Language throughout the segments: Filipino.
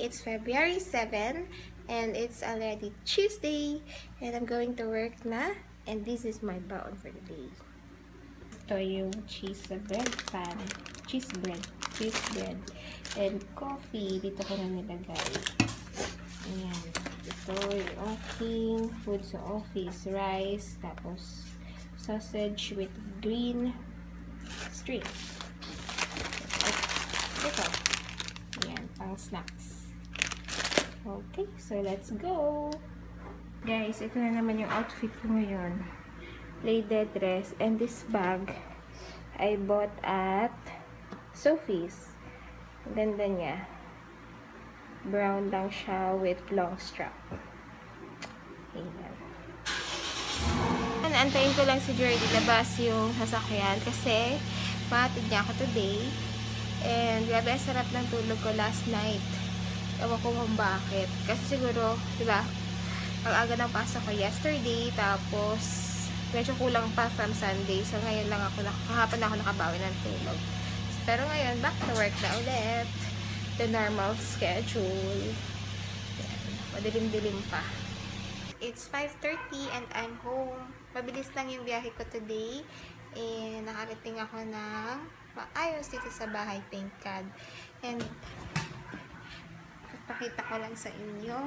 it's February 7 and it's already Tuesday and I'm going to work na, and this is my baon for the day. Ito yung cheese bread pan, cheese bread and coffee. Dito ko na nilagay. Ayan. Ito yung aking food sa office, rice, tapos sausage with green string. Ito. Ayan, pang snacks. Okay, so let's go! Guys, ito na naman yung outfit ko ngayon. Plaided dress, and this bag I bought at Sophie's. Ganda niya. Brown lang siya with long strap. Ayan. Antayin ko lang si Jordy labas yung sasakyan kasi matid niya ako today. And grabe, ang sarap ng tulog ko last night. Ewan ko kung bakit. Kasi siguro, diba, pag-aga ng pasok ko yesterday, tapos medyo kulang pa from Sunday. So ngayon lang ako, kahapon ako nakabawi ng tulog. Pero ngayon, back to work na ulit. The normal schedule. Yan. Madilim-dilim pa. It's 5:30 and I'm home. Mabilis lang yung biyahe ko today. And nakarating ako ng maayos dito sa bahay, thank God. And pakita ko lang sa inyo.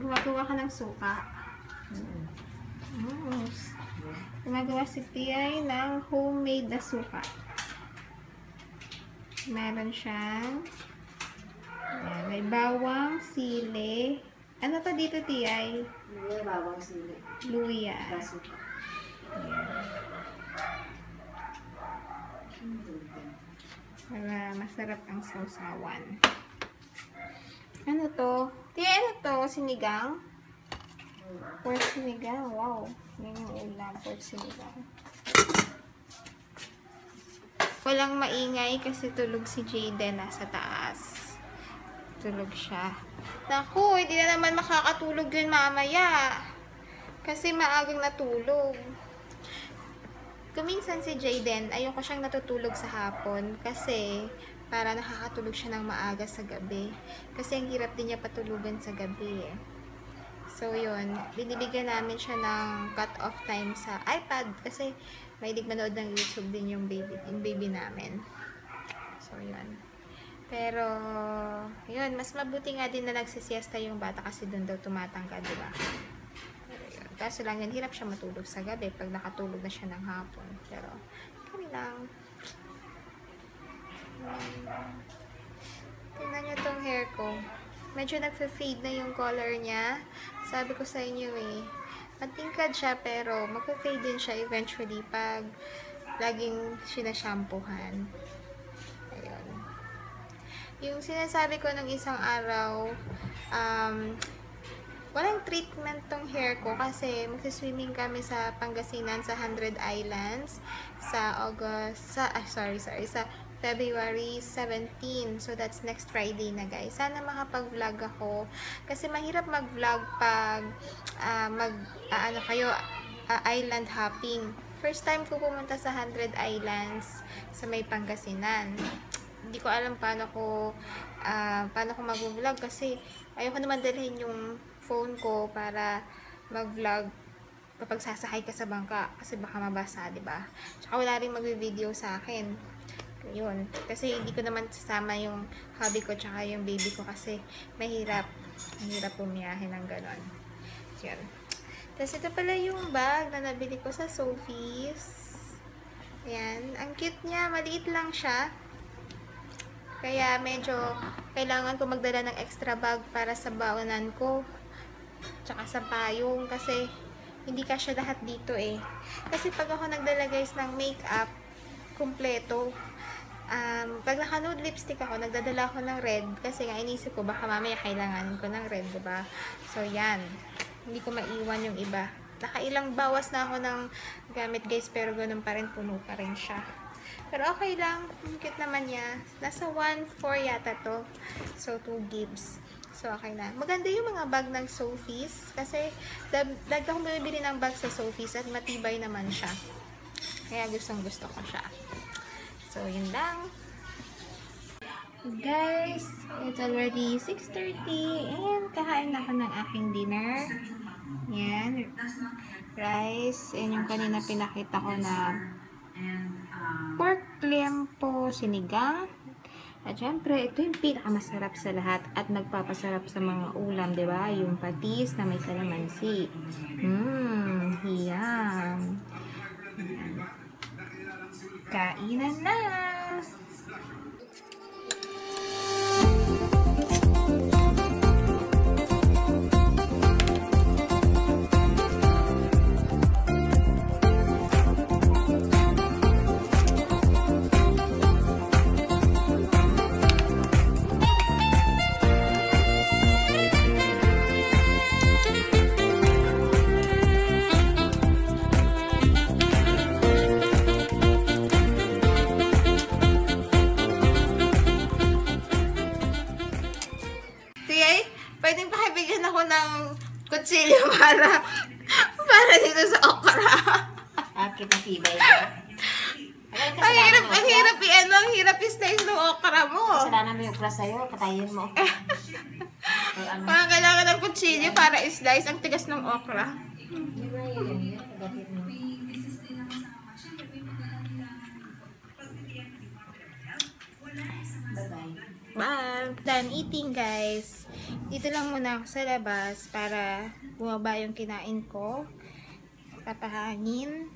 Gumagawa ka ng suka. Gumagawa si Tiay ng homemade na suka. Meron siyang ayan, may bawang, sili. Ano pa dito, Tiay? Luya, bawang, sili. Luya. Suka. Para masarap ang sausawan. Ano to? Tiya, ano to? Sinigang? Pork sinigang. Wow. Yan yung ulam. Pork sinigang. Walang maingay kasi tulog si Jayden nasa taas. Tulog siya. Naku, hindi na naman makakatulog yun mamaya. Kasi maagang natulog. Kuminsan si Jayden, ayoko siyang natutulog sa hapon kasi para nakakatulog siya ng maaga sa gabi. Kasi ang hirap din niya patulugan sa gabi eh. So yun, binibigyan namin siya ng cut-off time sa iPad kasi mahilig manood ng YouTube din yung baby namin. So yun. Pero yun, mas mabuti nga din na nagsisiesta yung bata kasi doon daw tumatangkad, diba? Kaso lang yun, hirap siya matulog sa gabi pag nakatulog na siya ng hapon. Pero, kami lang. Tingnan nyo tong hair ko. Medyo nagfe-fade na yung color niya. Sabi ko sa inyo eh, matingkad siya pero magfe-fade din siya eventually pag laging sinashampoohan. Ayun. Yung sinasabi ko ng isang araw, walang treatment tong hair ko kasi magsiswimming kami sa Pangasinan sa 100 Islands sa sa February 17. So that's next Friday na, guys. Sana makapag-vlog ako kasi mahirap mag-vlog pag island hopping. First time ko pumunta sa 100 Islands sa may Pangasinan. Hindi ko alam paano ko mag-vlog kasi ayoko naman dalhin yung phone ko para mag-vlog kapag sasakay ka sa bangka kasi baka mabasa, diba? Tsaka wala rin mag-video sa akin. Yun. Kasi hindi ko naman sasama yung hobby ko tsaka yung baby ko kasi mahirap pumiyahe ng ganon. So, yun. Tapos ito pala yung bag na nabili ko sa Sophie's. Ayan. Ang cute niya. Maliit lang siya. Kaya medyo kailangan ko magdala ng extra bag para sa baonan ko. Tsaka sa payong kasi hindi kasya lahat dito eh. Kasi pag ako nagdala guys ng makeup, kumpleto. Pag naka-nude lipstick ako, nagdadala ako ng red kasi nga inisip ko baka mamaya kailanganin ko ng red, diba? So yan. Hindi ko maiwan yung iba. Nakailang bawas na ako ng gamit guys pero ganun pa rin, puno pa rin siya. Pero okay lang. Ang cute naman niya. Nasa 1.4 yata to. So 2 gives. So, okay na. Maganda yung mga bag ng Sophie's kasi lagi akong bumibili ng bag sa Sophie's at matibay naman siya. Kaya gustong gusto ko siya. So, yun lang. Guys, it's already 6:30 and kahain ako ng aking dinner. Yan. Rice. Yan yung kanina pinakita ko na pork liempo sinigang. At syempre, ito yung pinakamasarap sa lahat at nagpapasarap sa mga ulam, di ba? Yung patis na may kalamansi. Yum. Kainan na! Pwedeng pakibigyan ako ng kutsilyo para dito sa okra. Akit na tibay ko. Ang hirap i-slice ng okra mo. Kasalanan mo yung okra sa'yo, patayin mo. Parang kailangan ng kutsilyo para i-slice ang tigas ng okra. Bye! Done eating, guys. Dito lang muna ako sa labas para bumaba yung kinain ko. Papahangin.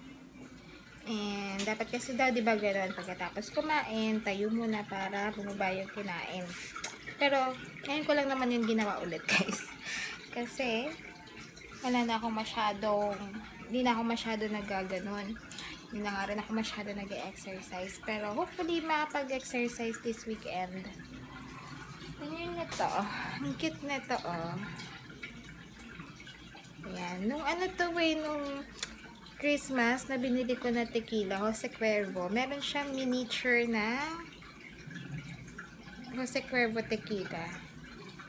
And dapat kasi daw, diba gano'n, pagkatapos kumain, tayo muna para bumaba yung kinain. Pero, ngayon ko lang naman yung ginawa ulit, guys. Kasi, wala na akong masyadong, hindi na ako masyado nagaganon. Hindi na nga rin ako masyado nag-exercise. Pero, hopefully, makapag-exercise this weekend. Tingnan nyo to. Ang cute na to, oh. Ayan. Nung ano to, nung Christmas na binili ko na tequila, Jose Cuervo. Meron siyang miniature na Jose Cuervo tequila.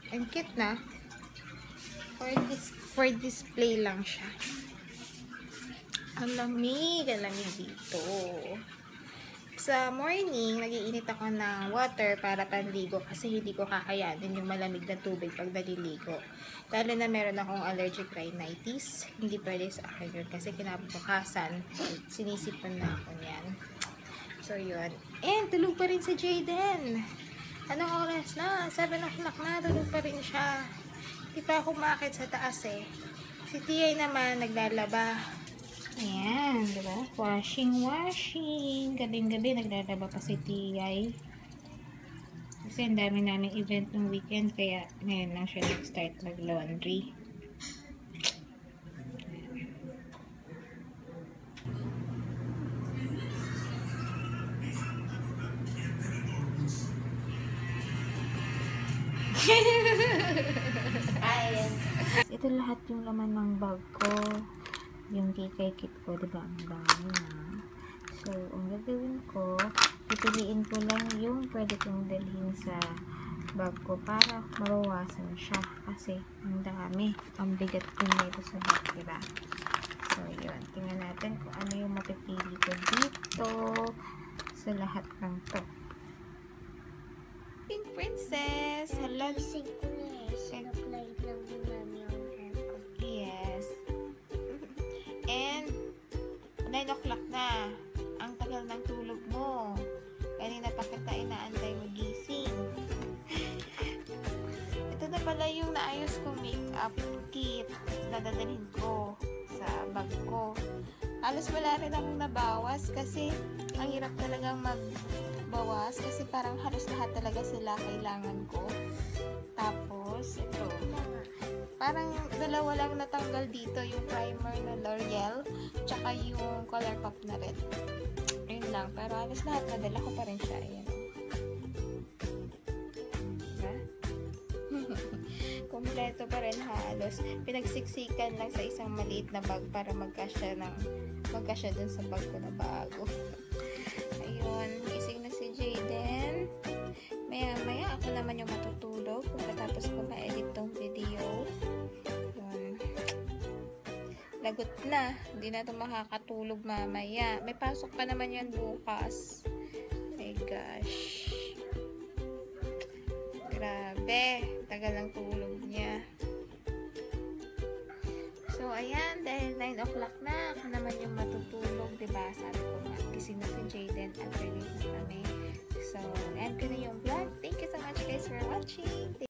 Ang cute na. For display lang siya. Ang lamig dito. Sa morning, nag-iinit ako ng water para panligo kasi hindi ko kakayanin yung malamig na tubig pag naliligo. Lalo na meron akong allergic rhinitis. Hindi pwede sa akin yun kasi kinabukasan, sinisipon na ako niyan. So, yun. And, tulog pa rin si Jayden. Anong oras na? 7 o'clock na. Tulog pa rin siya. Hindi pa ako umakit sa taas eh. Si Tiyay naman, naglalaba. Ayan, diba? Washing. Gabing-gabi, naglalaba pa si Tiyay. Kasi ang dami namin event ng weekend, kaya ngayon lang siya nag-start mag-laundry. Ito lahat yung laman ng bag ko. Yung kikay kit ko, diba? Ang dami na. So, ang gagawin ko, pipiliin ko lang yung pwede kong dalhin sa bag ko para mabawasan siya. Kasi, ang dami. Ang bigat ko nito sa bag, diba? So, yun. Tingnan natin kung ano yung mapipili ko dito sa lahat ng to. Pink Princess! Hello! Yes. And 9 o'clock na. Ang tagal ng tulog mo. Kanina pa kita inaantay magising. Ito na pala yung naayos kong makeup kit na dadalhin ko sa bag ko. Halos wala rin akong nabawas kasi ang hirap talagang magbawas kasi parang halos lahat talaga sila kailangan ko. Tapos, ito. Parang dalawa lang natanggal dito, yung primer na L'Oreal, tsaka yung Colourpop na red. Ayun lang, pero halos lahat nadala ko pa rin siya. Ayan. Diba? Kompleto pa rin halos. Pinagsiksikan lang sa isang maliit na bag para magkasya dun sa bag ko na bago. Ayun, gising na si Jayden. Maya ako naman yung matutulog pagkatapos ko ma-edit tong video. Yun. Lagot na. Hindi na ito makakatulog mamaya. May pasok pa naman yan bukas. My gosh. gabi. Tagal ng tulog niya. So, ayan, dahil 9 o'clock na, ako naman yung matutulog, diba? Sabi ko nga, gising na si Jaden at ready na kami. So, end ko na yung vlog. Thank you so much guys for watching.